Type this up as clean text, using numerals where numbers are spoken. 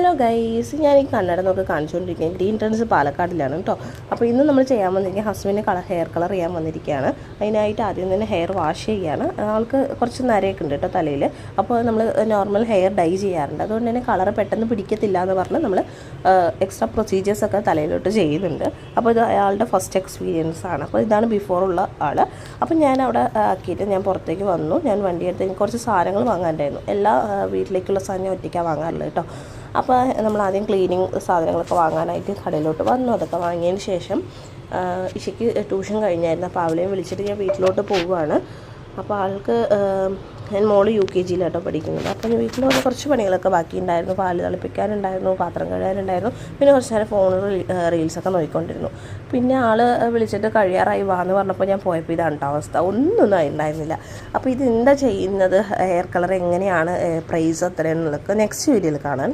Hello guys, ഞാൻ ഈ കണ്ണട നോക്കി കാണിച്ചുകൊണ്ടിരിക്കുകയാണ്. ഗ്രീൻ ട്രെൻഡ്സ് പാലക്കാടിലാണ് കേട്ടോ. അപ്പോൾ ഇന്ന് നമ്മൾ ചെയ്യാൻ വന്നിരിക്കുക ഹസ്ബൻഡിന് ഹെയർ കളർ ചെയ്യാൻ വന്നിരിക്കുകയാണ്. അതിനായിട്ട് ആദ്യം തന്നെ ഹെയർ വാഷ് ചെയ്യുകയാണ്. ആൾക്ക് കുറച്ച് നരയൊക്കെ ഉണ്ട് കേട്ടോ തലയിൽ. അപ്പോൾ നമ്മൾ നോർമൽ ഹെയർ ഡൈ ചെയ്യാറുണ്ട്. അതുകൊണ്ട് തന്നെ കളർ പെട്ടെന്ന് പിടിക്കത്തില്ല എന്ന് പറഞ്ഞ് നമ്മൾ എക്സ്ട്രാ പ്രൊസീജിയേഴ്സൊക്കെ തലയിലോട്ട് ചെയ്യുന്നുണ്ട്. അപ്പോൾ ഇത് അയാളുടെ ഫസ്റ്റ് എക്സ്പീരിയൻസ് ആണ്. അപ്പോൾ ഇതാണ് ബിഫോറുള്ള ആൾ. അപ്പോൾ ഞാൻ അവിടെ ആക്കിയിട്ട് ഞാൻ പുറത്തേക്ക് വന്നു. ഞാൻ വണ്ടിയെടുത്ത് എനിക്ക് കുറച്ച് സാധനങ്ങൾ വാങ്ങാനുണ്ടായിരുന്നു. എല്ലാ വീട്ടിലേക്കുള്ള സാധനം ഒറ്റയ്ക്കാണ് വാങ്ങാറുള്ളത് കേട്ടോ. അപ്പോൾ നമ്മൾ ആദ്യം ക്ലീനിങ് സാധനങ്ങളൊക്കെ വാങ്ങാനായിട്ട് കടയിലോട്ട് വന്നു. അതൊക്കെ വാങ്ങിയതിന് ശേഷം ഇഷയ്ക്ക് ട്യൂഷൻ കഴിഞ്ഞായിരുന്നു. അപ്പോൾ അവളെയും വിളിച്ചിട്ട് ഞാൻ വീട്ടിലോട്ട് പോവുകയാണ്. അപ്പോൾ ആൾക്ക് ഞാൻ മോള് UKG യിലാട്ടോ പഠിക്കുന്നത്. അപ്പോൾ വീട്ടിൽ വന്ന് കുറച്ച് പണികളൊക്കെ ബാക്കിയുണ്ടായിരുന്നു. പാല് തിളപ്പിക്കാനുണ്ടായിരുന്നു, പാത്രം കഴുകാനുണ്ടായിരുന്നു, പിന്നെ കുറച്ച് നേരം ഫോണിൽ റീൽസൊക്കെ നോക്കിക്കൊണ്ടിരുന്നു. പിന്നെ ആൾ വിളിച്ചിട്ട് കഴിയാറായി വാന്ന് പറഞ്ഞപ്പോൾ ഞാൻ പോയപ്പോൾ ഇതാണ് കേട്ടോ അവസ്ഥ. ഒന്നും ഉണ്ടായിരുന്നില്ല. അപ്പോൾ ഇത് എന്താ ചെയ്യുന്നത്, ഹെയർ കളർ എങ്ങനെയാണ്, പ്രൈസ് എത്രയാണെന്നുള്ളത് നെക്സ്റ്റ് വീഡിയോയിൽ കാണാൻ.